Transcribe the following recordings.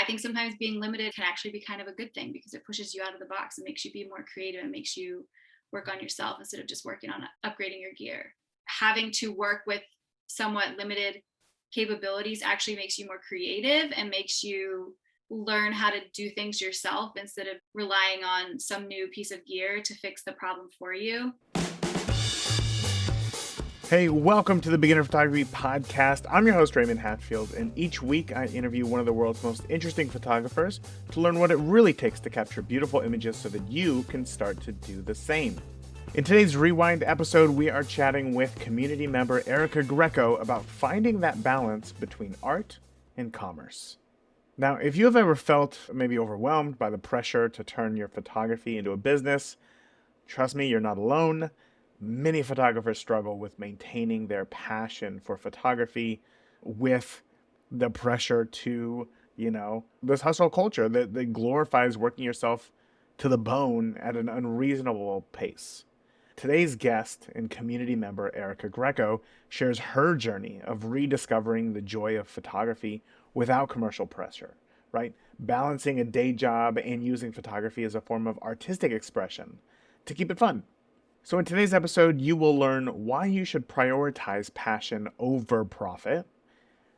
think sometimes being limited can actually be kind of a good thing because it pushes you out of the box and makes you be more creative and makes you work on yourself instead of just working on upgrading your gear. Having to work with somewhat limited capabilities actually makes you more creative and makes you learn how to do things yourself instead of relying on some new piece of gear to fix the problem for you. Hey, welcome to the Beginner Photography Podcast. I'm your host, Raymond Hatfield, and each week I interview one of the world's most interesting photographers to learn what it really takes to capture beautiful images so that you can start to do the same. In today's Rewind episode, we are chatting with community member Erika Greco about finding that balance between art and commerce. Now, if you have ever felt maybe overwhelmed by the pressure to turn your photography into a business, trust me, you're not alone. Many photographers struggle with maintaining their passion for photography with the pressure to, this hustle culture that glorifies working yourself to the bone at an unreasonable pace. Today's guest and community member, Erika Greco, shares her journey of rediscovering the joy of photography without commercial pressure, right? Balancing a day job and using photography as a form of artistic expression to keep it fun. So in today's episode, you will learn why you should prioritize passion over profit,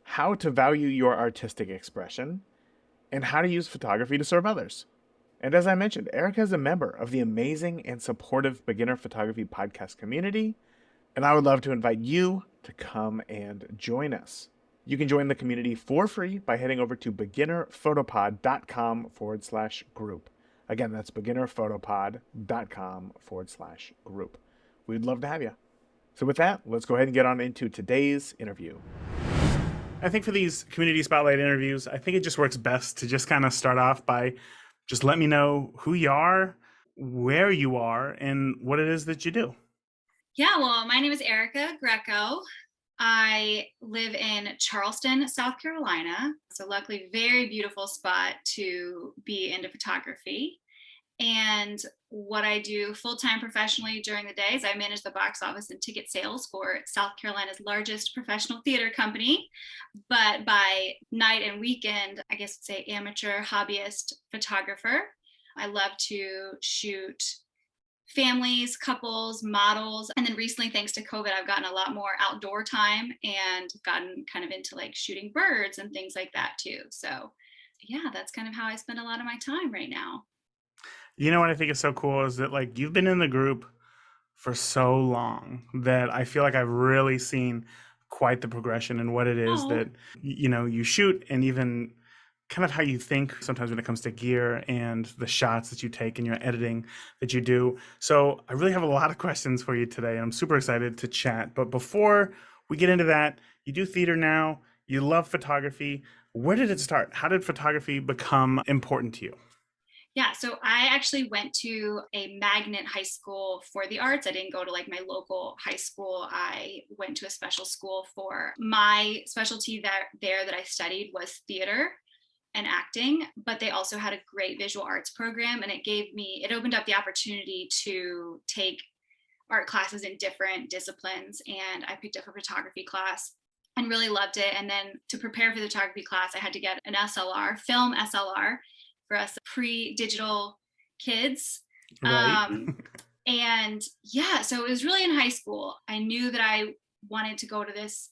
how to value your artistic expression, and how to use photography to serve others. And as I mentioned, Erika is a member of the amazing and supportive Beginner Photography Podcast community, and I would love to invite you to come and join us. You can join the community for free by heading over to beginnerphotopod.com/group. Again, that's beginnerphotopod.com/group. We'd love to have you. So with that, let's go ahead and get on into today's interview. I think for these community spotlight interviews, I think it just works best to just kind of start off by just let me know who you are, where you are, and what it is that you do. Yeah, well, my name is Erika Greco. I live in Charleston, South Carolina. So luckily, very beautiful spot to be into photography. And what I do full-time professionally during the day is I manage the box office and ticket sales for South Carolina's largest professional theater company. But by night and weekend, I guess I'd say amateur hobbyist photographer. I love to shoot families, couples, models. And then recently, thanks to COVID, I've gotten a lot more outdoor time and gotten kind of into like shooting birds and things like that too. So yeah, that's kind of how I spend a lot of my time right now. You know what I think is so cool is that like you've been in the group for so long that I feel like I've really seen quite the progression in what it is Oh, that, you shoot and even kind of how you think sometimes when it comes to gear and the shots that you take and your editing that you do. So I really have a lot of questions for you today. I'm super excited to chat. But before we get into that, you do theater now, you love photography. Where did it start? How did photography become important to you? yeah. So I actually went to a magnet high school for the arts. I didn't go to like my local high school. I went to a special school for my specialty that I studied was theater and acting, but they also had a great visual arts program, and it opened up the opportunity to take art classes in different disciplines. And I picked up a photography class and really loved it. And then to prepare for the photography class, I had to get an SLR, film SLR, for us pre-digital kids. Right. And yeah, so it was really in high school. I knew that I wanted to go to this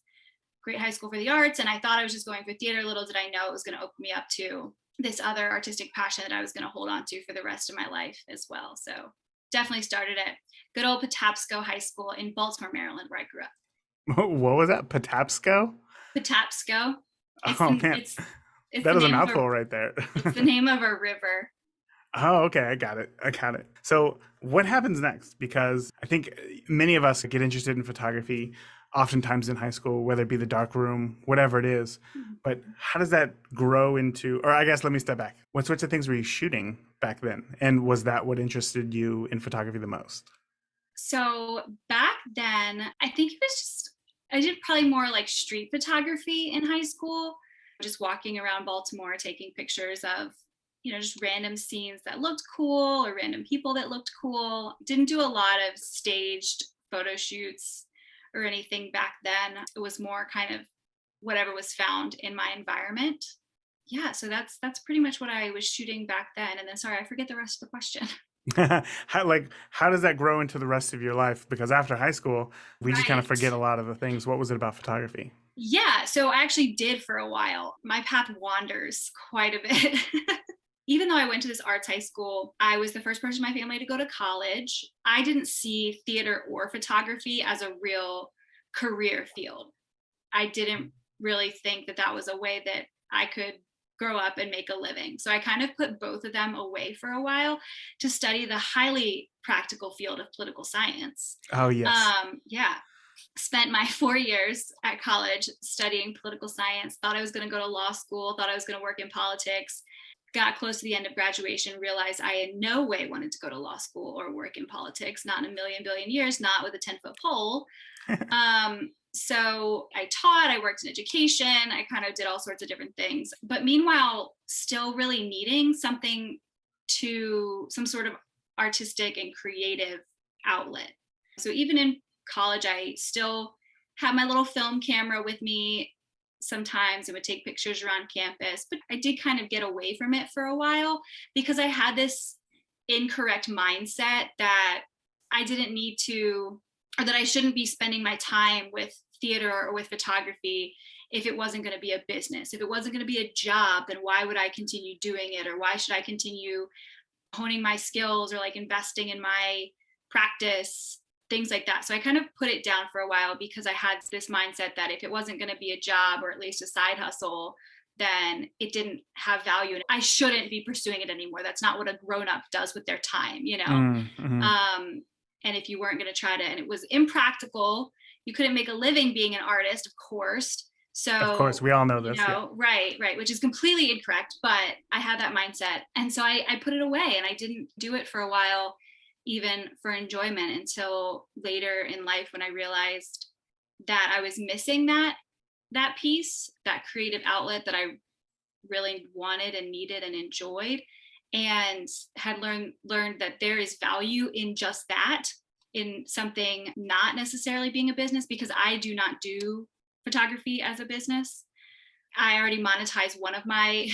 great high school for the arts, and I thought I was just going for theater. Little did I know it was going to open me up to this other artistic passion that I was going to hold on to for the rest of my life as well. So definitely started at good old Patapsco High School in Baltimore, Maryland, where I grew up. What was that? Patapsco? Patapsco. It's Oh the, man, it's it's that the is a name of a mouthful right there. it's the name of a river. Oh, okay. I got it. So what happens next? Because I think many of us get interested in photography oftentimes in high school, whether it be the dark room, whatever it is. But how does that grow into, or I guess let me step back. What sorts of things were you shooting back then? And was that what interested you in photography the most? So back then, I think it was just, I did probably more like street photography in high school, just walking around Baltimore, taking pictures of, just random scenes that looked cool or random people that looked cool. Didn't do a lot of staged photo shoots or anything back then. It was more kind of whatever was found in my environment. yeah, so that's pretty much what I was shooting back then. And then, sorry, I forget the rest of the question. How does that grow into the rest of your life? Because after high school, we just kind of Right. forget a lot of the things. What was it about photography? Yeah, so I actually did for a while. My path wanders quite a bit. Even though I went to this arts high school, I was the first person in my family to go to college. I didn't see theater or photography as a real career field. I didn't really think that that was a way that I could grow up and make a living. So I kind of put both of them away for a while to study the highly practical field of political science. Oh, yes. Yeah, spent my 4 years at college studying political science, thought I was going to go to law school, thought I was going to work in politics. Got close to the end of graduation, realized I in no way wanted to go to law school or work in politics, not in a million billion years, not with a 10-foot pole. So I taught, I worked in education, I kind of did all sorts of different things. But meanwhile, still really needing some sort of artistic and creative outlet. So even in college, I still had my little film camera with me sometimes and would take pictures around campus. But I did kind of get away from it for a while because I had this incorrect mindset that I didn't need to, or that I shouldn't be spending my time with theater or with photography if it wasn't going to be a business. If it wasn't going to be a job, then why would I continue doing it? Or why should I continue honing my skills or like investing in my practice, things like that. So I kind of put it down for a while because I had this mindset that if it wasn't going to be a job or at least a side hustle, then it didn't have value and I shouldn't be pursuing it anymore. That's not what a grown up does with their time, you know? Mm-hmm. And if you weren't going to try to, and it was impractical, you couldn't make a living being an artist, of course. Of course, So, we all know this. Yeah. right, which is completely incorrect, but I had that mindset. And so I put it away and I didn't do it for a while, even for enjoyment until later in life when I realized that I was missing that piece, that creative outlet that I really wanted and needed and enjoyed, and had learned that there is value in just that, in something not necessarily being a business, because I do not do photography as a business. I already monetized one of my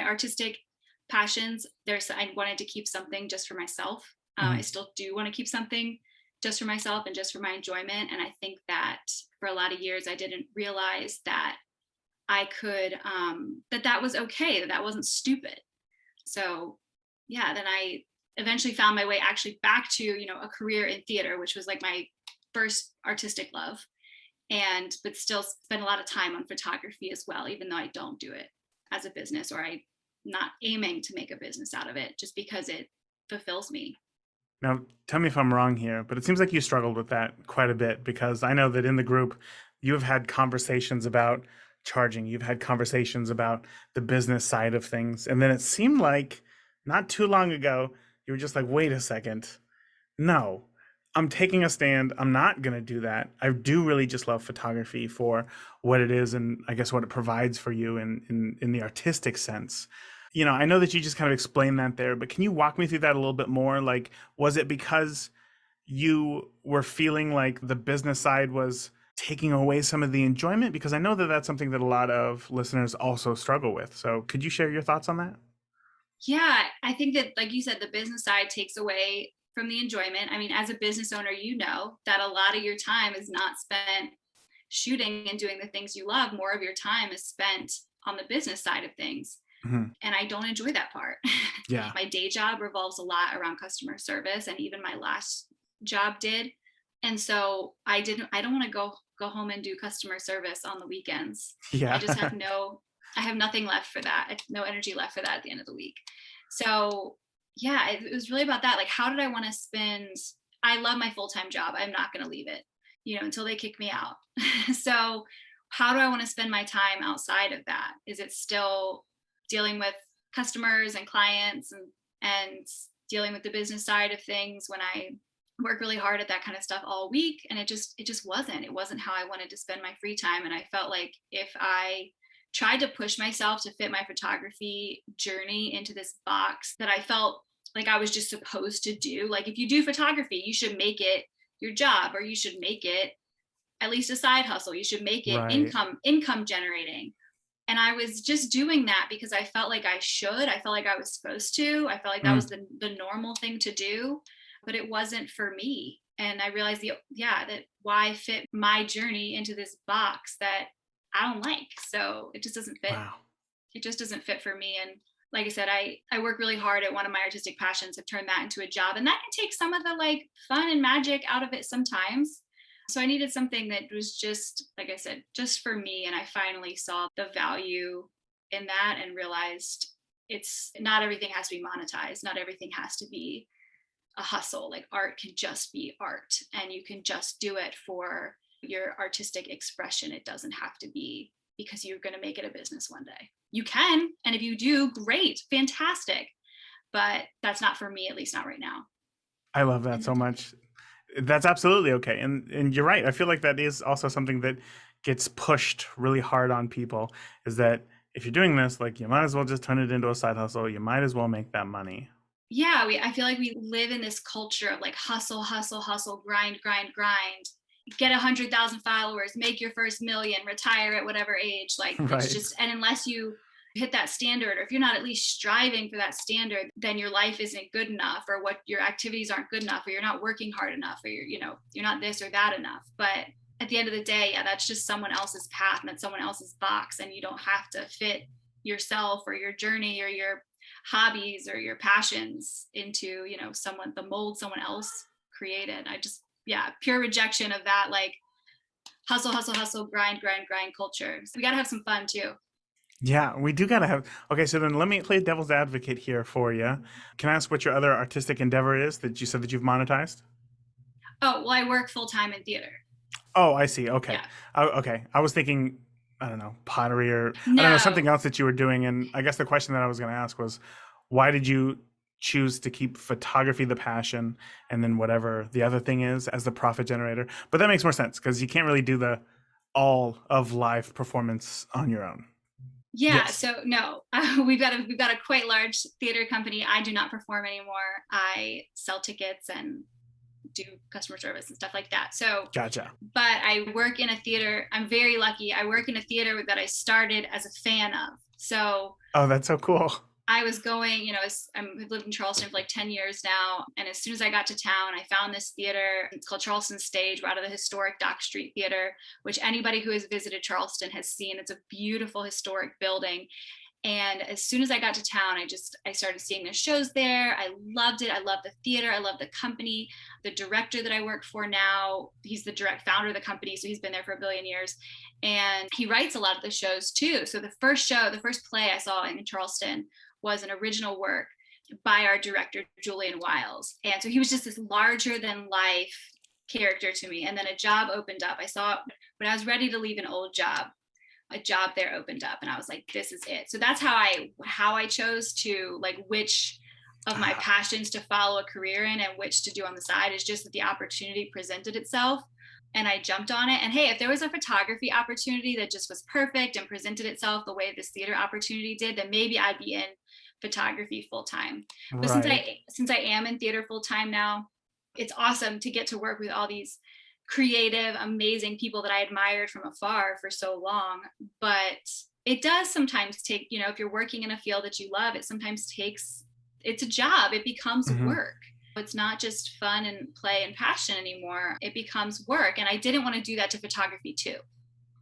artistic passions. I wanted to keep something just for myself. I Mhm. still do want to keep something just for myself and just for my enjoyment. And I think that for a lot of years I didn't realize that I could that was okay, that wasn't stupid. So yeah, then I eventually found my way actually back to, a career in theater, which was like my first artistic love. And but still spend a lot of time on photography as well, even though I don't do it as a business, or I'm not aiming to make a business out of it, just because it fulfills me. Now, tell me if I'm wrong here, but it seems like you struggled with that quite a bit because I know that in the group, you have had conversations about charging, you've had conversations about the business side of things. And then it seemed like not too long ago, you were just like, wait a second. No, I'm taking a stand. I'm not going to do that. I do really just love photography for what it is and I guess what it provides for you in the artistic sense. I know that you just kind of explained that there, but can you walk me through that a little bit more? Like, was it because you were feeling like the business side was taking away some of the enjoyment? Because I know that that's something that a lot of listeners also struggle with. So could you share your thoughts on that? Yeah, I think that, like you said, the business side takes away from the enjoyment. I mean, as a business owner, you know that a lot of your time is not spent shooting and doing the things you love. More of your time is spent on the business side of things. Mhm. And I don't enjoy that part. Yeah. My day job revolves a lot around customer service, and even my last job did. And so I don't want to go home and do customer service on the weekends. I Yeah. just have I have nothing left for that. I have no energy left for that at the end of the week. So yeah, it was really about that. Like, how did I want to spend? I love my full-time job. I'm not going to leave it, until they kick me out. So how do I want to spend my time outside of that? Is it still dealing with customers and clients and dealing with the business side of things when I work really hard at that kind of stuff all week? And it wasn't how I wanted to spend my free time. And I felt like if I tried to push myself to fit my photography journey into this box that I felt like I was just supposed to do, like, if you do photography, you should make it your job, or you should make it at least a side hustle. You should make it Right. income generating. And I was just doing that because I felt like I should. I felt like I was supposed to. I felt like that Mm, was the normal thing to do, but it wasn't for me. And I realized that why fit my journey into this box that I don't like. So it just doesn't fit. wow. It just doesn't fit for me. And like I said, I work really hard at one of my artistic passions. I've turned that into a job, and that can take some of the like fun and magic out of it sometimes. So I needed something that was just, like I said, just for me. And I finally saw the value in that and realized it's not everything has to be monetized. Not everything has to be a hustle. Like art can just be art, and you can just do it for your artistic expression. It doesn't have to be because you're going to make it a business one day. You can, and if you do, great, fantastic. But that's not for me, at least not right now. I love that so much. That's absolutely okay. And you're right. I feel like that is also something that gets pushed really hard on people, is that if you're doing this, like, you might as well just turn it into a side hustle. You might as well make that money. Yeah, I feel like we live in this culture of like hustle, hustle, hustle, grind, grind, grind. Get 100,000 followers, make your first million, retire at whatever age. Like it's Right. just, and unless you hit that standard, or if you're not at least striving for that standard, then your life isn't good enough, or what your activities aren't good enough, or you're not working hard enough, or you're not this or that enough. But at the end of the day, yeah, that's just someone else's path and that's someone else's box, and you don't have to fit yourself or your journey or your hobbies or your passions into the mold someone else created. I just, yeah, pure rejection of that, like hustle, hustle, hustle, grind, grind, grind culture. So we got to have some fun too. Yeah, we do gotta have. Okay, so then let me play devil's advocate here for you. Can I ask what your other artistic endeavor is that you said that you've monetized? Oh, well, I work full time in theater. Oh, I see. Okay. Yeah. Okay. I was thinking, I don't know, pottery, or I don't know, No. something else that you were doing. And I guess the question that I was going to ask was, why did you choose to keep photography the passion, and then whatever the other thing is as the profit generator? But that makes more sense because you can't really do the all of live performance on your own. Yeah, Yes. so no, we've got a quite large theater company. I do not perform anymore. I sell tickets and do customer service and stuff like that. So, Gotcha. but I work in a theater. I'm very lucky. I work in a theater that I started as a fan of. So Oh, that's so cool. I was going, I've lived in Charleston for like 10 years now. And as soon as I got to town, I found this theater. It's called Charleston Stage. We're out of the historic Dock Street Theater, which anybody who has visited Charleston has seen. It's a beautiful historic building. And as soon as I got to town, I started seeing the shows there. I loved it. I love the theater. I love the company. The director that I work for now, he's the direct founder of the company. So he's been there for a billion years. And he writes a lot of the shows too. So the first play I saw in Charleston was an original work by our director, Julian Wiles. And so he was just this larger than life character to me. And then a job opened up. I saw when I was ready to leave an old job, a job there opened up, and I was like, this is it. So that's how I chose to, like, which of my Ah, passions to follow a career in and which to do on the side, is just that the opportunity presented itself and I jumped on it. And hey, if there was a photography opportunity that just was perfect and presented itself the way this theater opportunity did, then maybe I'd be in photography full time. But right. since I am in theater full time now, it's awesome to get to work with all these creative, amazing people that I admired from afar for so long. But it does sometimes take, if you're working in a field that you love, it's a job. It becomes Hmm. work. It's not just fun and play and passion anymore. It becomes work. And I didn't want to do that to photography too,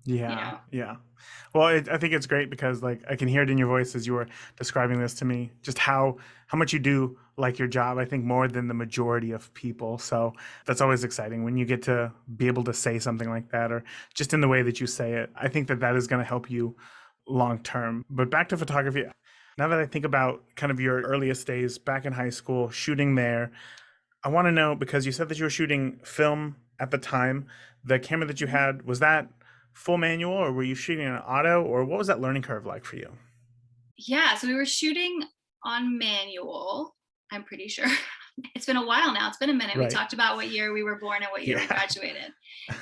you Yeah, know? yeah. Well, I think it's great because, like, I can hear it in your voice as you were describing this to me, just how much you do like your job. I think more than the majority of people. So that's always exciting when you get to be able to say something like that, or just in the way that you say it. I think that that is going to help you long term. But back to photography. Now that I think about kind of your earliest days back in high school, shooting there, I want to know, because you said that you were shooting film at the time. The camera that you had, was that full manual, or were you shooting an auto, or what was that learning curve like for you? Yeah. So we were shooting on manual, I'm pretty sure. It's been a while now. It's been a minute. We Right. talked about what year we were born and what year we Yeah. graduated.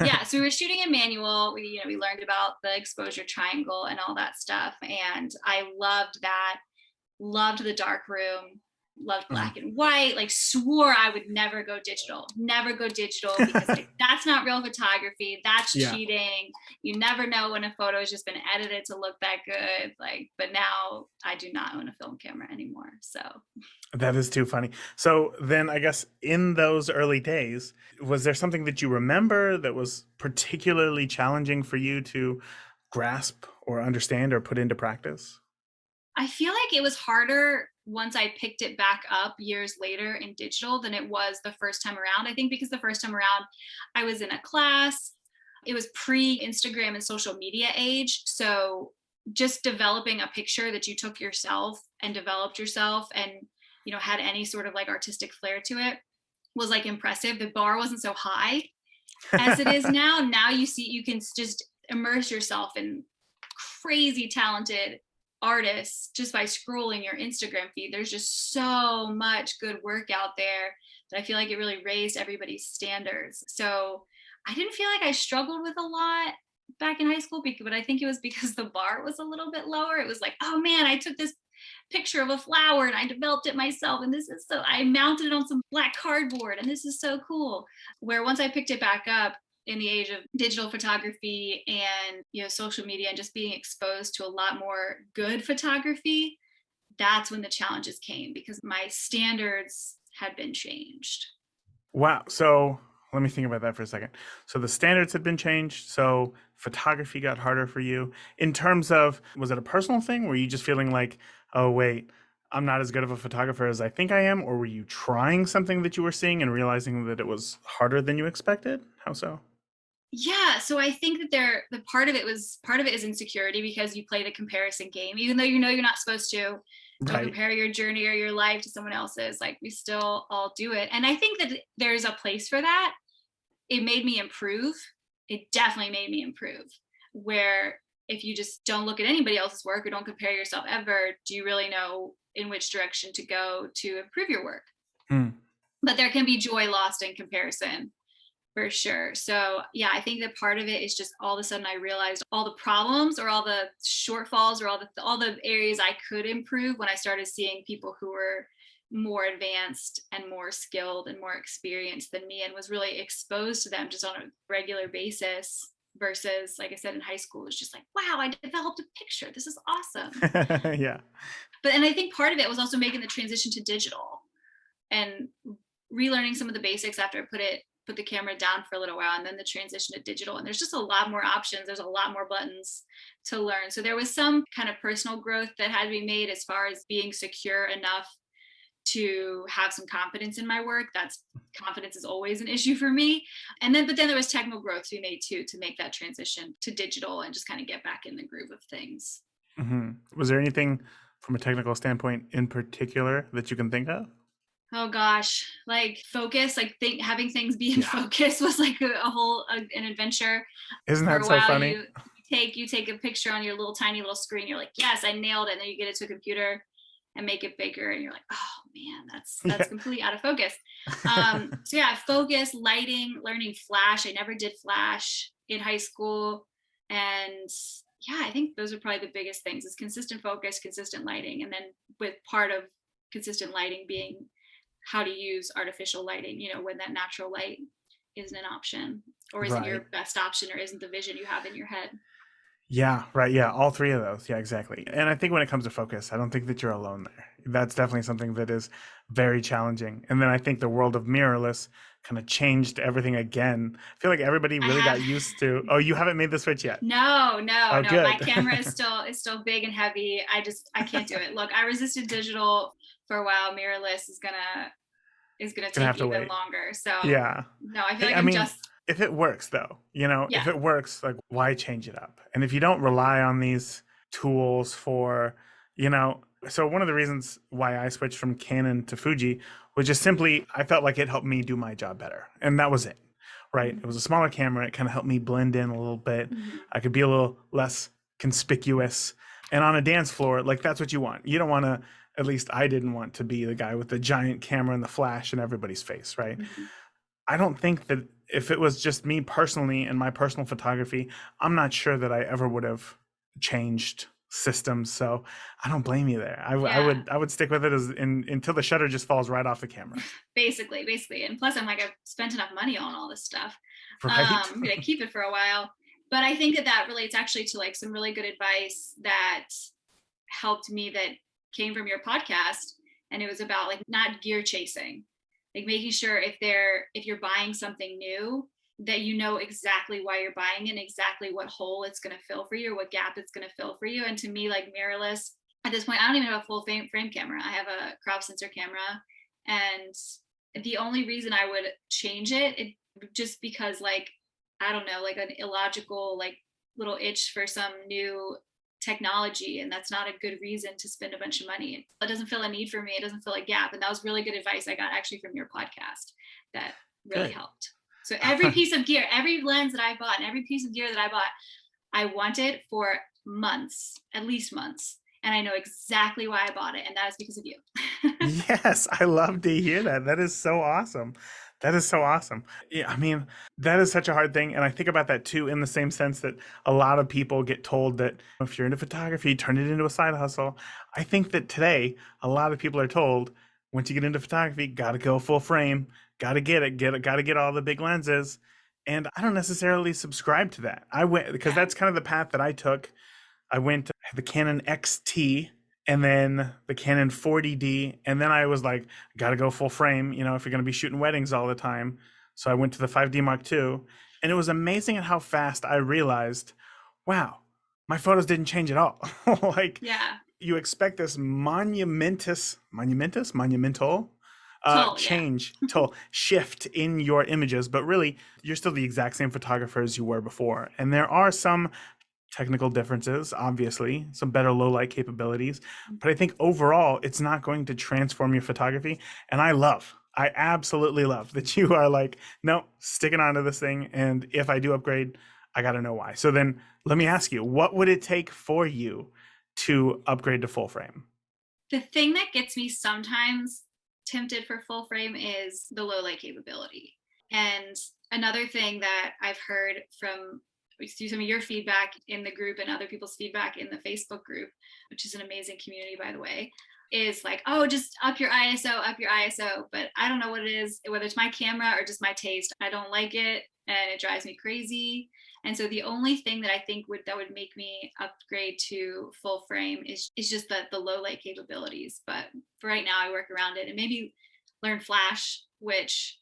Yeah, so we were shooting in manual. We learned about the exposure triangle and all that stuff, and I loved that. Loved the dark room. loved Mhm. black and white, like swore I would never go digital because like that's not real photography. That's Yeah. cheating. You never know when a photo has just been edited to look that good. Like, but now I do not own a film camera anymore. So That is too funny. So then I guess in those early days, was there something that you remember that was particularly challenging for you to grasp or understand or put into practice? I feel like it was harder once I picked it back up years later in digital than it was the first time around. I think because the first time around, I was in a class, it was pre Instagram and social media age. So just developing a picture that you took yourself and developed yourself and, had any sort of like artistic flair to it was like impressive. The bar wasn't so high as it is now. Now you can just immerse yourself in crazy talented artists just by scrolling your Instagram feed. There's just so much good work out there that I feel like it really raised everybody's standards. So I didn't feel like I struggled with a lot back in high school, but I think it was because the bar was a little bit lower. It was like, oh man, I took this picture of a flower and I developed it myself. And this is so, I mounted it on some black cardboard and this is so cool. Where once I picked it back up in the age of digital photography and social media and just being exposed to a lot more good photography, that's when the challenges came because my standards had been changed. Wow. So let me think about that for a second. So the standards had been changed. So photography got harder for you. In terms of, was it a personal thing? Were you just feeling like, oh, wait, I'm not as good of a photographer as I think I am? Or were you trying something that you were seeing and realizing that it was harder than you expected? How so? Yeah, so I think that the part of it is insecurity because you play the comparison game, even though you're not supposed to. Don't Right. compare your journey or your life to someone else's. Like we still all do it, and I think that there's a place for that. It made me improve. It definitely made me improve. Where if you just don't look at anybody else's work or don't compare yourself ever, do you really know in which direction to go to improve your work? Hmm. But there can be joy lost in comparison for sure. So yeah, I think that part of it is just all of a sudden I realized all the problems or all the shortfalls or all the areas I could improve when I started seeing people who were more advanced and more skilled and more experienced than me and was really exposed to them just on a regular basis versus like I said in high school it's just like wow I developed a picture, this is awesome. Yeah. And I think part of it was also making the transition to digital and relearning some of the basics after I put the camera down for a little while and then the transition to digital. And there's just a lot more options. There's a lot more buttons to learn. So there was some kind of personal growth that had to be made as far as being secure enough to have some confidence in my work. That's confidence is always an issue for me. But then there was technical growth to be made too, to make that transition to digital and just kind of get back in the groove of things. Was there anything from a technical standpoint in particular that you can think of? Oh gosh, like focus, like having things be in Yeah. focus was like an adventure. Isn't For that a so while, funny? you take a picture on your little tiny little screen. You're like, yes, I nailed it. And then you get it to a computer and make it bigger, and you're like, oh man, that's Yeah. completely out of focus. So yeah, focus, lighting, learning Flash. I never did Flash in high school, and yeah, I think those are probably the biggest things: is consistent focus, consistent lighting, and then with part of consistent lighting being how to use artificial lighting, when that natural light isn't an option or isn't Right. your best option or isn't the vision you have in your head. Yeah, right. Yeah, all three of those. Yeah, exactly. And I think when it comes to focus, I don't think that you're alone there. That's definitely something that is very challenging. And then I think the world of mirrorless kind of changed everything again. I feel like everybody I really have got used to, oh, you haven't made the switch yet. no, no, Oh, no. My good. camera is still big and heavy. I can't do it. Look, I resisted digital for a while. Mirrorless is gonna Gonna take have to even wait. longer. So Yeah. no, I feel Hey, like I I'm mean, just if it works though, if yeah. it works, like why change it up? And if you don't rely on these tools for, you know, so one of the reasons why I switched from Canon to Fuji was just simply I felt like it helped me do my job better. And that was it. Right? It was a smaller camera. It kind of helped me blend in a little bit. Mhm. I could be a little less conspicuous. And on a dance floor, like that's what you want. You don't want to, at least I didn't want to be the guy with the giant camera and the flash in everybody's face, right? Mhm. I don't think that if it was just me personally and my personal photography, I'm not sure that I ever would have changed systems. So I don't blame you there. Yeah, I would stick with it until the shutter just falls right off the camera. basically. And plus, I'm like, I've spent enough money on all this stuff. Right? I'm gonna keep it for a while. But I think that relates actually to like some really good advice that helped me that came from your podcast, and it was about like not gear chasing, like making sure if you're buying something new that you know exactly why you're buying it and exactly what hole it's going to fill for you or what gap it's going to fill for you. And to me, like mirrorless at this point, I don't even have a full frame camera. I have a crop sensor camera, and the only reason I would change it just because like I don't know, like an illogical like little itch for some new technology, and that's not a good reason to spend a bunch of money. It doesn't fill a need for me, it doesn't fill a gap. And that was really good advice I got actually from your podcast that really Good. helped. So every piece of gear, every lens that I bought and every piece of gear that I bought, I wanted for months, at least months, and I know exactly why I bought it, and that is because of you. Yes, I love to hear that. That is so awesome. That is so awesome. Yeah, I mean, that is such a hard thing. And I think about that too, in the same sense that a lot of people get told that if you're into photography, turn it into a side hustle. I think that today, a lot of people are told once you get into photography, got to go full frame, got to got to get all the big lenses. And I don't necessarily subscribe to that. I went because Yeah. that's kind of the path that I took. I went to the Canon XT and then the Canon 40D. And then I was like, gotta go full frame, if you're gonna be shooting weddings all the time. So I went to the 5D Mark II. And it was amazing at how fast I realized, wow, my photos didn't change at all. Like Yeah. you expect this monumental Totally. Yeah. change, to shift in your images, but really you're still the exact same photographer as you were before. And there are some technical differences, obviously, some better low light capabilities. But I think overall, it's not going to transform your photography. And I absolutely love that you are like, no, sticking on to this thing. And if I do upgrade, I got to know why. So then let me ask you, what would it take for you to upgrade to full frame? The thing that gets me sometimes tempted for full frame is the low light capability. And another thing that I've heard from through some of your feedback in the group and other people's feedback in the Facebook group, which is an amazing community, by the way, is like, oh, just up your ISO. But I don't know what it is, whether it's my camera or just my taste. I don't like it and it drives me crazy. And so the only thing that I think would make me upgrade to full frame is just the low light capabilities. But for right now, I work around it and maybe learn Flash, which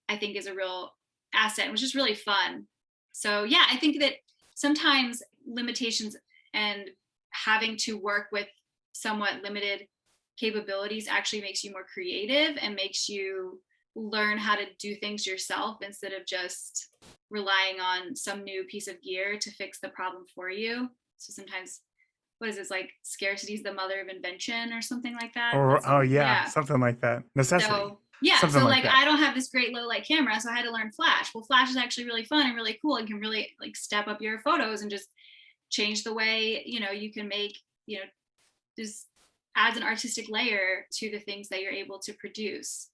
I think is a real asset, which is really fun. So yeah, I think that sometimes limitations and having to work with somewhat limited capabilities actually makes you more creative and makes you learn how to do things yourself instead of just relying on some new piece of gear to fix the problem for you. So sometimes, what is this, like scarcity is the mother of invention or something like that? Or, oh, yeah, Yeah. something like that. Necessity. So yeah, Something so like like that. I don't have this great low light camera, so I had to learn Flash. Well, Flash is actually really fun and really cool and can really like step up your photos and just change the way you can make just adds an artistic layer to the things that you're able to produce.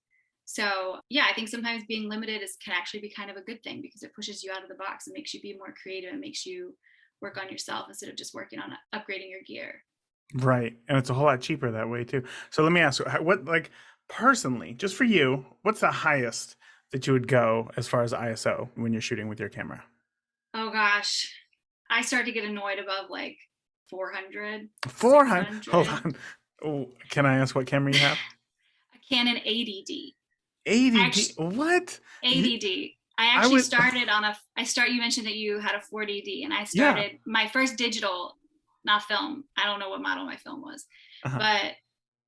So yeah, I think sometimes being limited can actually be kind of a good thing because it pushes you out of the box and makes you be more creative and makes you work on yourself instead of just working on upgrading your gear. Right. And it's a whole lot cheaper that way too. So let me ask you, what, like, personally, just for you, what's the highest that you would go as far as ISO when you're shooting with your camera? Oh gosh, I start to get annoyed above like 400, 400. 600. Hold on. Oh, can I ask what camera you have? A Canon 80D. 80D. What? ADD. I I actually would. started on you mentioned that you had a 40D, and I Yeah. started my first digital, not film. I don't know what model my film was, Uh-huh. but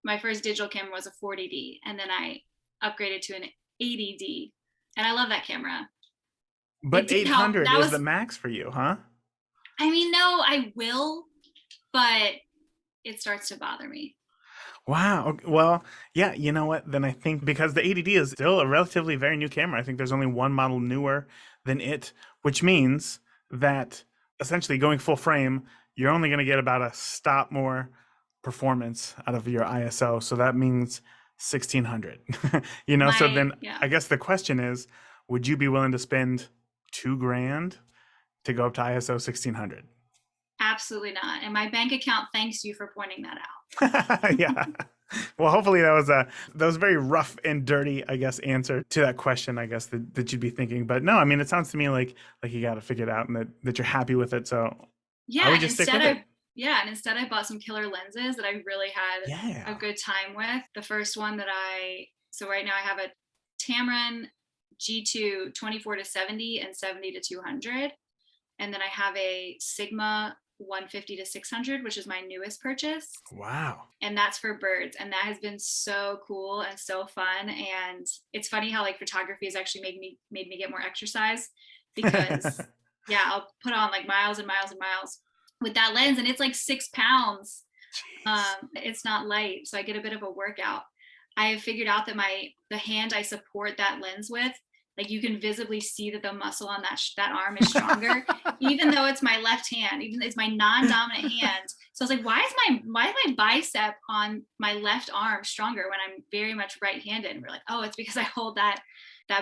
my first digital camera was a 40D, and then I upgraded to an 80D, and I love that camera. It But did help. 800 That is was, the max for you, huh? I mean, no, I will, but it starts to bother me. Wow. Well, yeah, you know what? Then I think because the 80D is still a relatively very new camera, I think there's only one model newer than it, which means that essentially going full frame, you're only going to get about a stop more performance out of your ISO. So that means 1600. So then Yeah, I guess the question is, would you be willing to spend $2,000 to go up to ISO 1600? absolutely not. And my bank account thanks you for pointing that out. Yeah. Well, hopefully that was a very rough and dirty, I guess, answer to that question, I guess, that you'd be thinking. But no, I mean, it sounds to me like you got to figure it out and that you're happy with it. So I Yeah, would and just stick instead with it. I yeah, and instead I bought some killer lenses that I really had a Yeah. good time with. The first one that so right now I have a Tamron G2 24 to 70 and 70 to 200. And then I have a Sigma 150 to 600, which is my newest purchase. Wow. And that's for birds. And that has been so cool and so fun. And it's funny how like photography has actually made me get more exercise because yeah, I'll put on like miles and miles and miles with that lens, and it's like 6 pounds. Jeez. It's not light, so I get a bit of a workout. I have figured out that the hand I support that lens with, like you can visibly see that the muscle on that arm is stronger, even though it's my left hand, even it's my non-dominant hand. So I was like, why is my bicep on my left arm stronger when I'm very much right-handed? And we're like, oh, it's because I hold that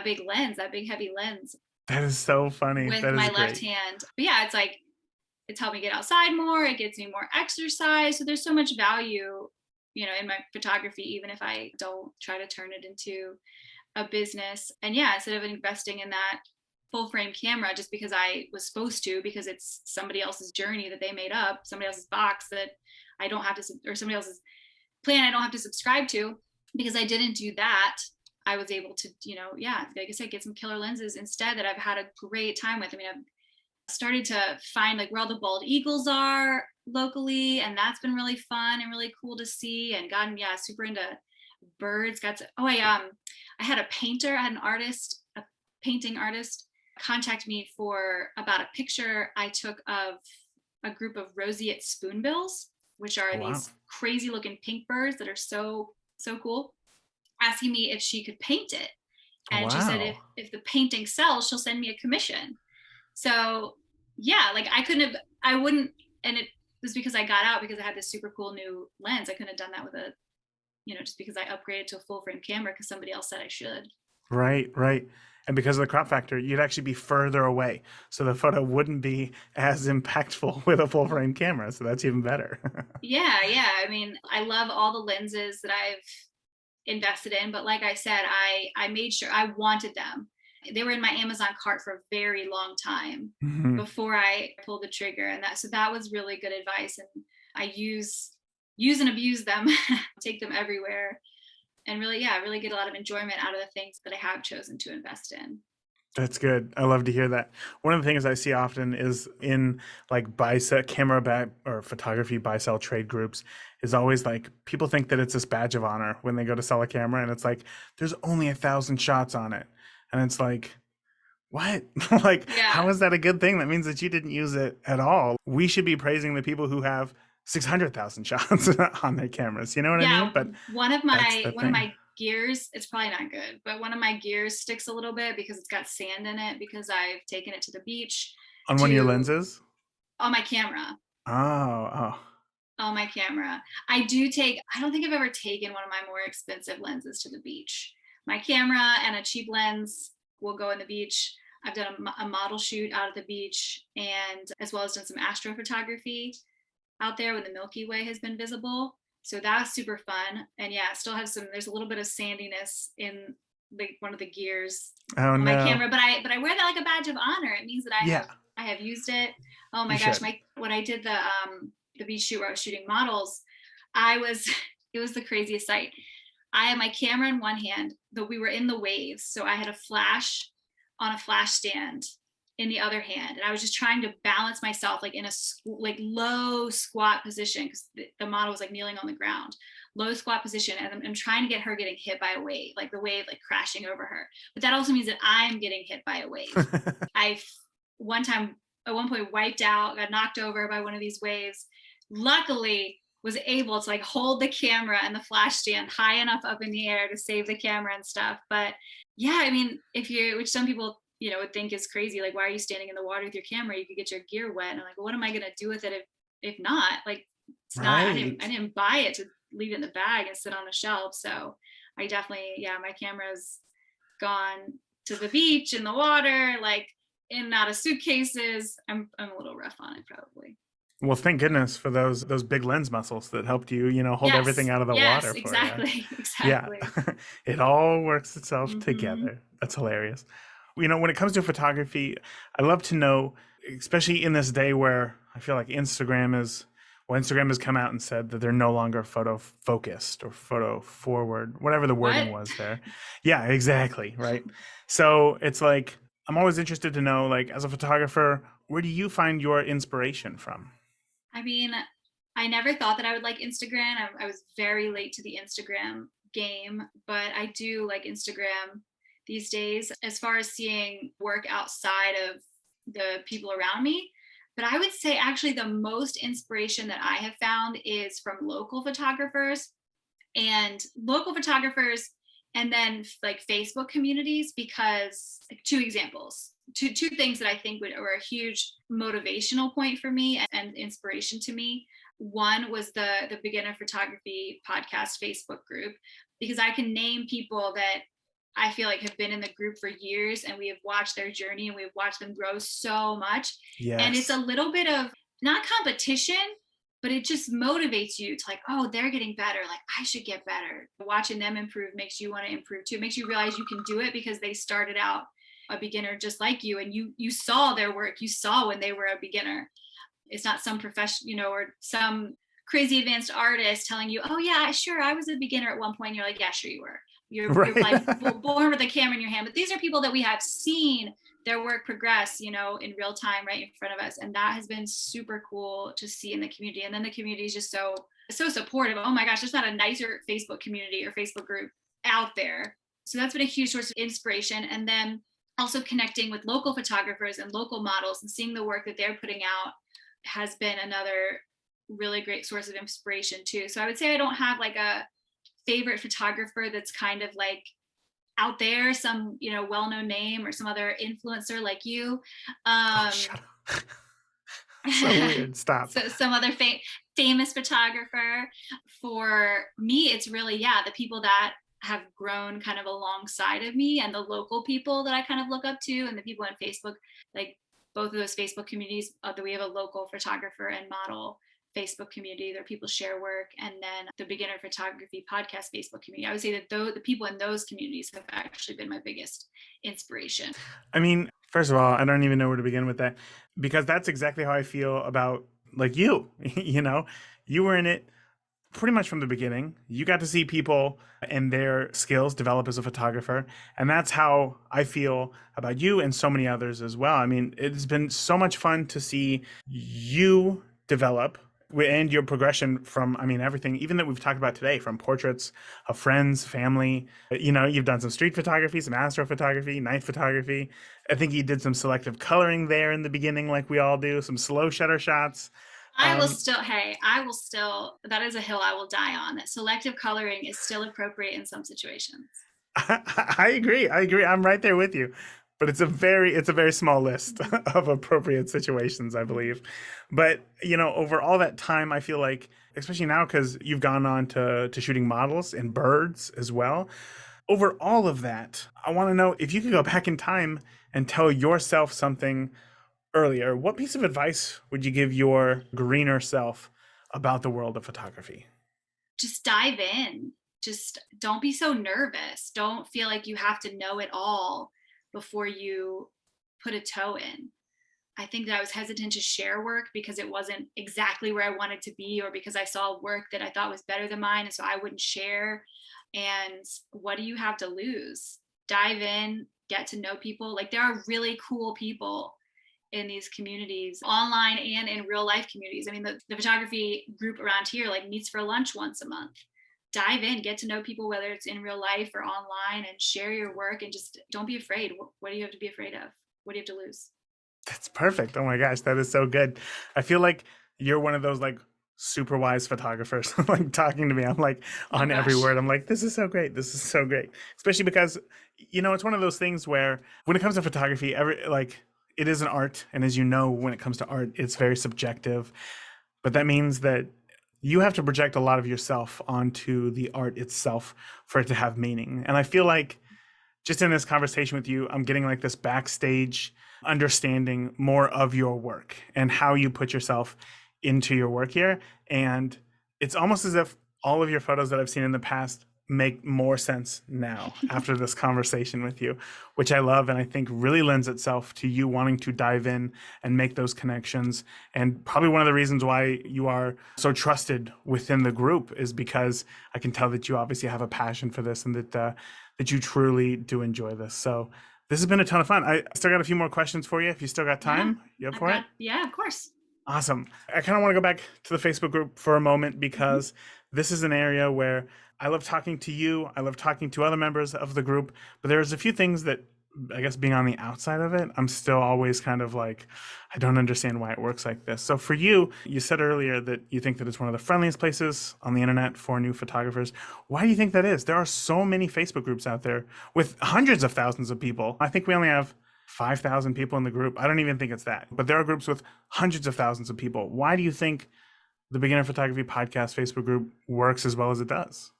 big lens, that big heavy lens That is so funny. with That is my left great. hand. But yeah, it's like it's helped me get outside more. It gets me more exercise. So there's so much value, in my photography, even if I don't try to turn it into a business. And yeah, instead of investing in that full frame camera just because I was supposed to, because it's somebody else's journey that they made up, somebody else's box that I don't have to, or somebody else's plan I don't have to subscribe to, because I didn't do that. I was able to, yeah, like I said, get some killer lenses instead that I've had a great time with. I mean, I've started to find like where all the bald eagles are locally, and that's been really fun and really cool to see, and gotten super into birds. I had a painter, I had an artist, a painting artist, contact me for about a picture I took of a group of roseate spoonbills, which are Oh, wow. these crazy looking pink birds that are so cool, asking me if she could paint it. Oh, And she said wow. if the painting sells, she'll send me a commission. So yeah, like I wouldn't, and it was because I got out because I had this super cool new lens. I couldn't have done that with just because I upgraded to a full frame camera because somebody else said I should. Right, right. And because of the crop factor, you'd actually be further away. So the photo wouldn't be as impactful with a full frame camera. So that's even better. Yeah, yeah. I mean, I love all the lenses that I've invested in, but like I said, I made sure I wanted them. They were in my Amazon cart for a very long time Mhm. before I pulled the trigger, and that was really good advice. And I use and abuse them, take them everywhere, and really get a lot of enjoyment out of the things that I have chosen to invest in. That's good. I love to hear that. One of the things I see often is in like buy sell camera back or photography buy sell trade groups is always like people think that it's this badge of honor when they go to sell a camera, and it's like there's only 1,000 shots on it, and it's like what? Like, how Yeah. is that a good thing? That means that you didn't use it at all. We should be praising the people who have 600,000 shots on their cameras. You know what I mean? Yeah, But that's the one of thing. my gears, it's probably not good, but one of my gears sticks a little bit because it's got sand in it because I've taken it to the beach On one of your to lenses? on my camera. Oh, oh. On my camera. I don't think I've ever taken one of my more expensive lenses to the beach. My camera and a cheap lens will go in the beach. I've done a model shoot out at the beach, and as well as done some astrophotography out there when the Milky Way has been visible. So that's super fun. And yeah, still have there's a little bit of sandiness in one of the gears Oh on my no. camera, but I wear that like a badge of honor. It means that Yeah, I have used it. Oh you my gosh, should. when I did the beach shoot where I was shooting models, I was it was the craziest sight. I had my camera in one hand, but we were in the waves, so I had a flash on a flash stand in the other hand, and I was just trying to balance myself like in a low squat position because the model was like kneeling on the ground, low squat position, and I'm trying to get her getting hit by a wave, like the wave like crashing over her. But that also means that I'm getting hit by a wave. I one time at one point wiped out, got knocked over by one of these waves. Luckily, was able to like hold the camera and the flash stand high enough up in the air to save the camera and stuff. But yeah, I mean, which some people would think is crazy, like why are you standing in the water with your camera? You could get your gear wet. And I'm like, well, what am I gonna do with it if not? Like it's not. Right. I didn't buy it to leave it in the bag and sit on a shelf. So I definitely, yeah, my camera's gone to the beach, in the water, like in and out of suitcases. I'm a little rough on it probably. Well, thank goodness for those big lens muscles that helped you, hold everything Yes, out of the yes, water for you. exactly, Yeah. exactly. It all works itself Hmm. together. That's hilarious. When it comes to photography, I love to know, especially in this day where I feel like Instagram has come out and said that they're no longer photo focused or photo forward, whatever the wording What? was there. Yeah, exactly. Right. So it's like, I'm always interested to know, like, as a photographer, where do you find your inspiration from? I mean, I never thought that I would like Instagram. I was very late to the Instagram game, but I do like Instagram these days as far as seeing work outside of the people around me. But I would say actually the most inspiration that I have found is from local photographers and then like Facebook communities, because like, two examples, two things that I think were a huge motivational point for me and inspiration to me. One was the beginner photography podcast Facebook group, because I can name people that I feel like have been in the group for years, and we have watched their journey and we've watched them grow so much. And it's a Yes. little bit of not competition, but it just motivates you to like, oh, they're getting better, like I should get better. Watching them improve makes you want to improve too. It makes you realize you can do it because they started out a beginner just like you, and you saw their work, you saw when they were a beginner. It's not some profession, or some crazy advanced artist telling you, oh yeah, sure, I was a beginner at one point. And you're like, yeah, sure you were. You're Right. like born with a camera in your hand. But these are people that we have seen their work progress, in real time right in front of us. And that has been super cool to see in the community. And then the community is just so supportive. Oh my gosh, there's not a nicer Facebook community or Facebook group out there. So that's been a huge source of inspiration. And then also connecting with local photographers and local models and seeing the work that they're putting out has been another really great source of inspiration too. So I would say I don't have like a favorite photographer that's kind of like out there, some well-known name or some other influencer like you. Oh, um shut up. So weird. Stop. so some other famous photographer. For me, it's really, yeah, the people that have grown kind of alongside of me, and the local people that I kind of look up to, and the people on Facebook, like both of those Facebook communities, that we have a local photographer and model Facebook community where people share work, and then the beginner photography podcast Facebook community. I would say that the people in those communities have actually been my biggest inspiration. I mean, first of all, I don't even know where to begin with that, because that's exactly how I feel about, like, you. You were in it pretty much from the beginning. You got to see people and their skills develop as a photographer. And that's how I feel about you and so many others as well. I mean, it's been so much fun to see you develop and your progression from, I mean, everything, even that we've talked about today, from portraits of friends, family. You've done some street photography, some astro photography, night photography. I think you did some selective coloring there in the beginning, like we all do, some slow shutter shots. Um, I will still, that is a hill I will die on. That selective coloring is still appropriate in some situations. I agree. I agree. I'm right there with you. But it's a very small list of appropriate situations, I believe. But over all that time, I feel like, especially now, because you've gone on to shooting models and birds as well. Over all of that, I want to know if you could go back in time and tell yourself something earlier. What piece of advice would you give your greener self about the world of photography? Just dive in. Just don't be so nervous. Don't feel like you have to know it all before you put a toe in. I think that I was hesitant to share work because it wasn't exactly where I wanted to be, or because I saw work that I thought was better than mine. And so I wouldn't share. And what do you have to lose? Dive in, get to know people. Like, there are really cool people in these communities, online and in real life communities. I mean, the photography group around here like meets for lunch once a month. Dive in, get to know people, whether it's in real life or online, and share your work, and just don't be afraid. What do you have to be afraid of? What do you have to lose? That's perfect. Oh my gosh, that is so good. I feel like you're one of those, like, super wise photographers, like, talking to me. I'm like Oh on every gosh. word. I'm like, this is so great. This is so great. Especially because, it's one of those things where when it comes to photography, it is an art. And as you know, when it comes to art, it's very subjective. But that means that you have to project a lot of yourself onto the art itself for it to have meaning. And I feel like just in this conversation with you, I'm getting like this backstage understanding more of your work and how you put yourself into your work here. And it's almost as if all of your photos that I've seen in the past make more sense now after this conversation with you, which I love and I think really lends itself to you wanting to dive in and make those connections. And probably one of the reasons why you are so trusted within the group is because I can tell that you obviously have a passion for this and that you truly do enjoy this. So this has been a ton of fun. I still got a few more questions for you if you still got Yeah, time. You up for it? yeah, of course. Awesome. I kind of want to go back to the Facebook group for a moment Mhm. because this is an area where I love talking to you. I love talking to other members of the group, but there's a few things that I guess being on the outside of it, I'm still always kind of like, I don't understand why it works like this. So for you, you said earlier that you think that it's one of the friendliest places on the internet for new photographers. Why do you think that is? There are so many Facebook groups out there with hundreds of thousands of people. I think we only have 5,000 people in the group. I don't even think it's that, but there are groups with hundreds of thousands of people. Why do you think the Beginner Photography Podcast Facebook group works as well as it does?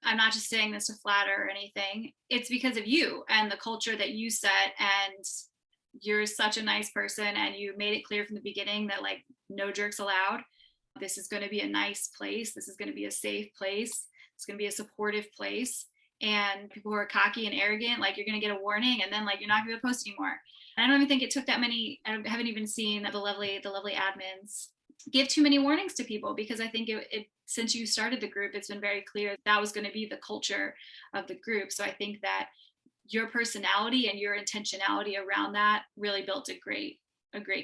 I'm not just saying this to flatter or anything. It's because of you and the culture that you set. And you're such a nice person. And you made it clear from the beginning that, like, no jerks allowed. This is going to be a nice place. This is going to be a safe place. It's going to be a supportive place. And people who are cocky and arrogant, like, you're going to get a warning and then, like, you're not going to post anymore. And I don't even think it took that many. I haven't even seen the lovely admins give too many warnings to people, because I think it since you started the group, it's been very clear that was going to be the culture of the group. So I think that your personality and your intentionality around that really built a great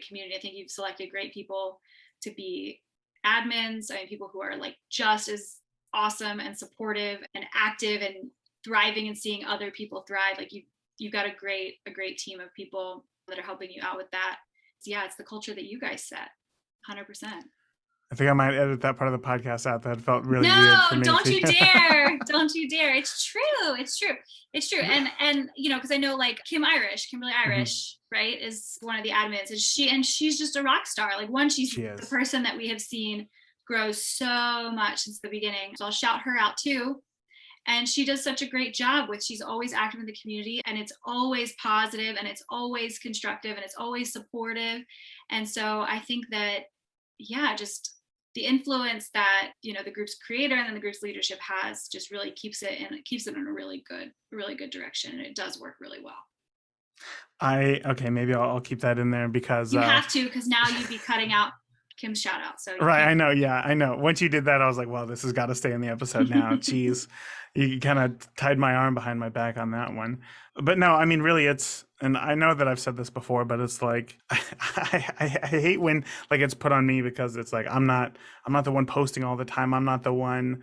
community. I think you've selected great people to be admins. I mean, people who are, like, just as awesome and supportive and active and thriving and seeing other people thrive. Like, you've got a great team of people that are helping you out with that. So yeah, it's the culture that you guys set. 100%. I think I might edit that part of the podcast out. That felt really weird for No, me don't you to. dare. Don't you dare. It's true. It's true. It's true. And because I know, like, Kimberly Mhm. Irish, right, is one of the admins. And she's just a rock star. Like, one, she's She the is. person that we have seen grow so much since the beginning. So I'll shout her out too. And she does such a great job she's always active in the community, and it's always positive and it's always constructive and it's always supportive. And so I think that, yeah, just the influence that, the group's creator and then the group's leadership has just really keeps it in a really good direction, and it does work really well. I okay, maybe I'll keep that in there because You have to, because now you'd be cutting out Kim's shout out, so you right, can't. I know, yeah, I know. Once you did that, I was like, well, this has got to stay in the episode now. Jeez, you kind of tied my arm behind my back on that one. But no, I mean, really, and I know that I've said this before, but it's like I hate when like it's put on me because it's like I'm not the one posting all the time. I'm not the one,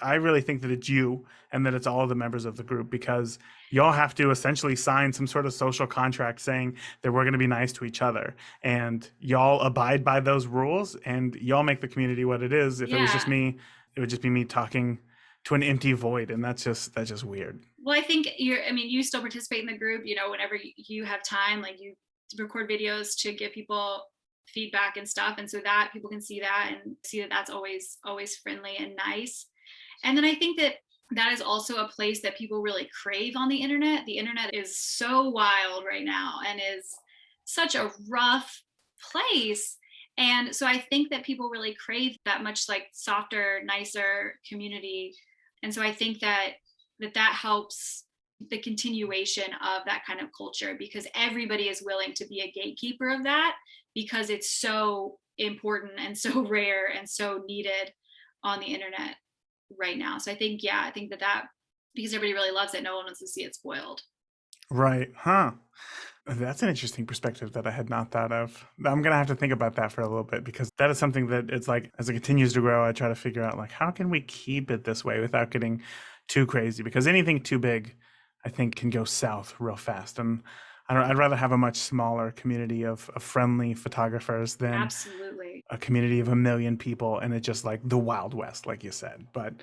I really think that it's you and that it's all the members of the group because y'all have to essentially sign some sort of social contract saying that we're going to be nice to each other and y'all abide by those rules and y'all make the community what it is. If it was just Yeah. me, it would just be me talking to an empty void, and that's just weird. Well, I think you still participate in the group, whenever you have time, like, you record videos to give people feedback and stuff. And so that people can see that and see that that's always friendly and nice. And then I think that that is also a place that people really crave on the internet. The internet is so wild right now and is such a rough place. And so I think that people really crave that much, like, softer, nicer community. And so I think that helps the continuation of that kind of culture, because everybody is willing to be a gatekeeper of that, because it's so important and so rare and so needed on the internet right now. So I think, yeah, I think that because everybody really loves it, no one wants to see it spoiled. Right. Huh. That's an interesting perspective that I had not thought of. I'm gonna have to think about that for a little bit because that is something that it's like as it continues to grow, I try to figure out like how can we keep it this way without getting too crazy because anything too big, I think, can go south real fast. And I'd rather have a much smaller community of friendly photographers than Absolutely. a community of a million people and it's just like the Wild West, like you said. But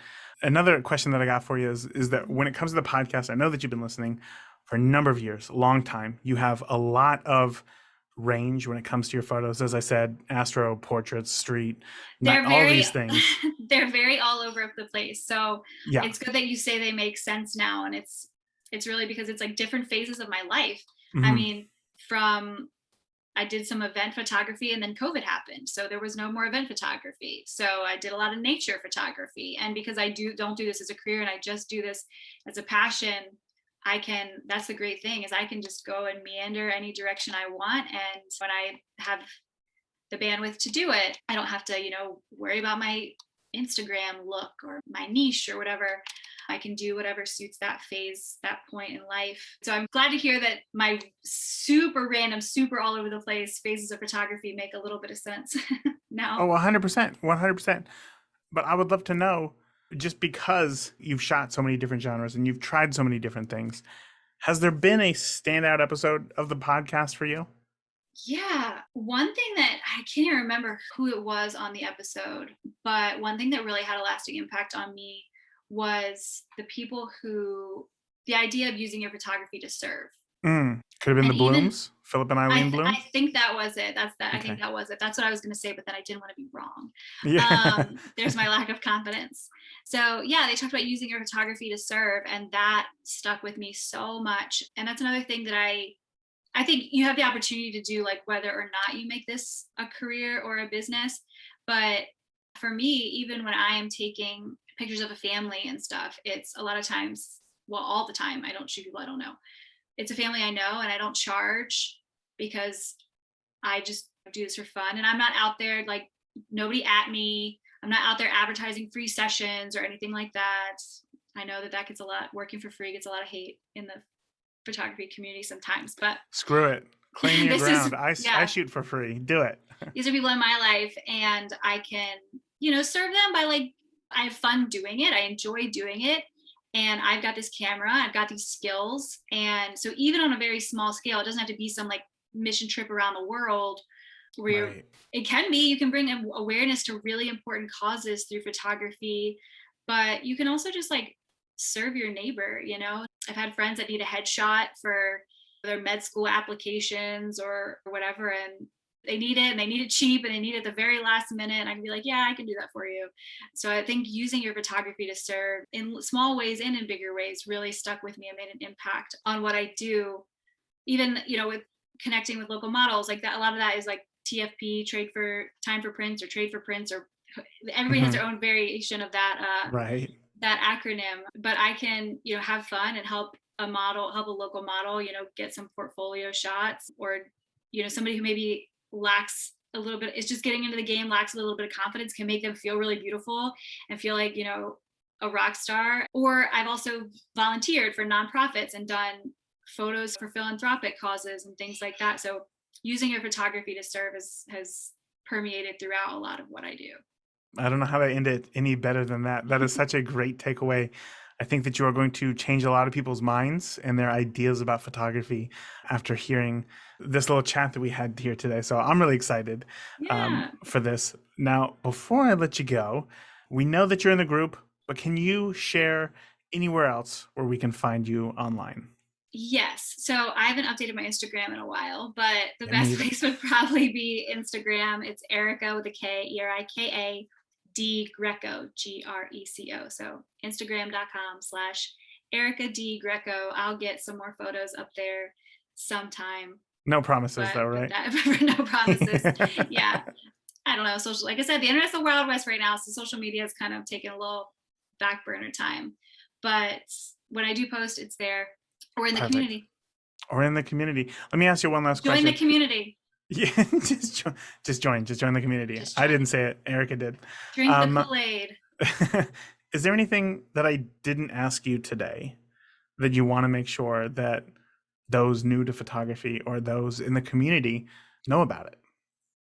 another question that I got for you is that when it comes to the podcast, I know that you've been listening for a number of years, a long time. You have a lot of range when it comes to your photos. As I said, astro, portraits, street, not They're all very these things. they're very all over the place. So Yeah. it's good that you say they make sense now. And it's really because it's like different phases of my life. I Hmm. mean, from I did some event photography and then COVID happened. So there was no more event photography. So I did a lot of nature photography. And because I don't do this as a career and I just do this as a passion, that's the great thing is I can just go and meander any direction I want. And when I have the bandwidth to do it, I don't have to, worry about my Instagram look or my niche or whatever. I can do whatever suits that phase, that point in life. So I'm glad to hear that my super random, super all over the place phases of photography make a little bit of sense now. Oh, 100%, 100%. But I would love to know, just because you've shot so many different genres and you've tried so many different things, has there been a standout episode of the podcast for you? Yeah. One thing that I can't even remember who it was on the episode, but one thing that really had a lasting impact on me was the idea of using your photography to serve. Could have been And the Blooms, Philip and Eileen Bloom. I think that was it. I Okay. think that was it. That's what I was going to say, but then I didn't want to be wrong. Yeah. There's my lack of confidence. So yeah, they talked about using your photography to serve, and that stuck with me so much. And that's another thing that I think you have the opportunity to do, like whether or not you make this a career or a business. But for me, even when I am taking pictures of a family and stuff, it's a lot of times, well, all the time, I don't shoot people I don't know. It's a family I know, and I don't charge because I just do this for fun. And I'm not out there like nobody at me. I'm not out there advertising free sessions or anything like that. I know that gets a lot, working for free gets a lot of hate in the photography community sometimes, but Screw it. Claim your ground. Yeah. I shoot for free. Do it. These are people in my life, and I can, serve them by I have fun doing it. I enjoy doing it. And I've got this camera, I've got these skills. And so even on a very small scale, it doesn't have to be some like mission trip around the world where it can be, you can bring awareness to really important causes through photography, but you can also just like serve your neighbor. I've had friends that need a headshot for their med school applications or whatever, and they need it and they need it cheap and they need it at the very last minute. And I can be like, yeah, I can do that for you. So I think using your photography to serve in small ways and in bigger ways really stuck with me and made an impact on what I do. Even, with connecting with local models like that, a lot of that is like TFP, time for prints, or trade for prints, or everybody has their own variation of that, that acronym. But I can, have fun and help a local model, get some portfolio shots, or, somebody who maybe lacks a little bit, is just getting into the game, lacks a little bit of confidence, can make them feel really beautiful and feel like, a rock star. Or I've also volunteered for nonprofits and done photos for philanthropic causes and things like that. So using your photography to serve has permeated throughout a lot of what I do. I don't know how to end it any better than that. That is such a great takeaway. I think that you are going to change a lot of people's minds and their ideas about photography after hearing this little chat that we had here today. So I'm really excited for this. Now, before I let you go, we know that you're in the group, but can you share anywhere else where we can find you online? Yes. So I haven't updated my Instagram in a while, but the best place would probably be Instagram. It's Erika with a K, Erika D Greco, Greco. So Instagram.com/Erika D Greco. I'll get some more photos up there sometime. No promises though, right? No promises. Yeah. I don't know. Like I said, the internet's the Wild West right now. So social media is kind of taking a little back burner time. But when I do post, it's there. Or in the community. Let me ask you one last question. Join the community. Yeah, just join the community. I didn't say it. Erika did. Drink the Kool-Aid. Is there anything that I didn't ask you today that you want to make sure that those new to photography or those in the community know about it?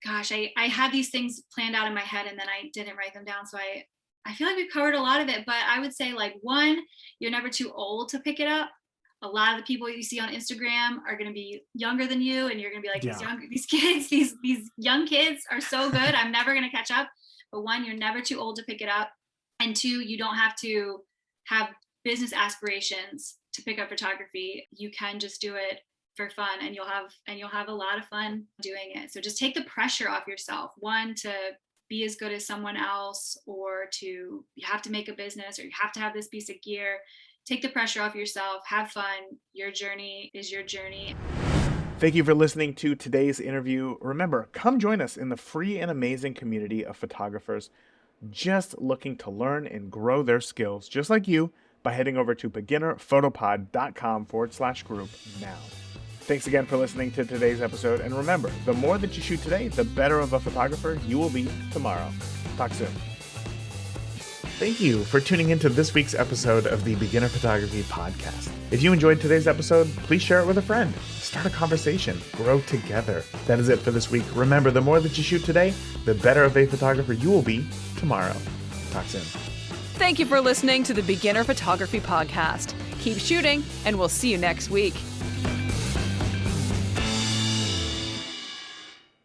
Gosh, I had these things planned out in my head and then I didn't write them down. So I feel like we've covered a lot of it, but I would say one, you're never too old to pick it up. A lot of the people you see on Instagram are going to be younger than you, and you're going to be like, these kids, these young kids are so good. I'm never going to catch up. But one, you're never too old to pick it up. And two, you don't have to have business aspirations to pick up photography. You can just do it for fun, and you'll have a lot of fun doing it. So just take the pressure off yourself. One, to be as good as someone else, or you have to make a business, or you have to have this piece of gear. Take the pressure off yourself, have fun. Your journey is your journey. Thank you for listening to today's interview. Remember, come join us in the free and amazing community of photographers just looking to learn and grow their skills, just like you, by heading over to beginnerphotopod.com/group now. Thanks again for listening to today's episode. And remember, the more that you shoot today, the better of a photographer you will be tomorrow. Talk soon. Thank you for tuning into this week's episode of the Beginner Photography Podcast. If you enjoyed today's episode, please share it with a friend. Start a conversation. Grow together. That is it for this week. Remember, the more that you shoot today, the better of a photographer you will be tomorrow. Talk soon. Thank you for listening to the Beginner Photography Podcast. Keep shooting, and we'll see you next week.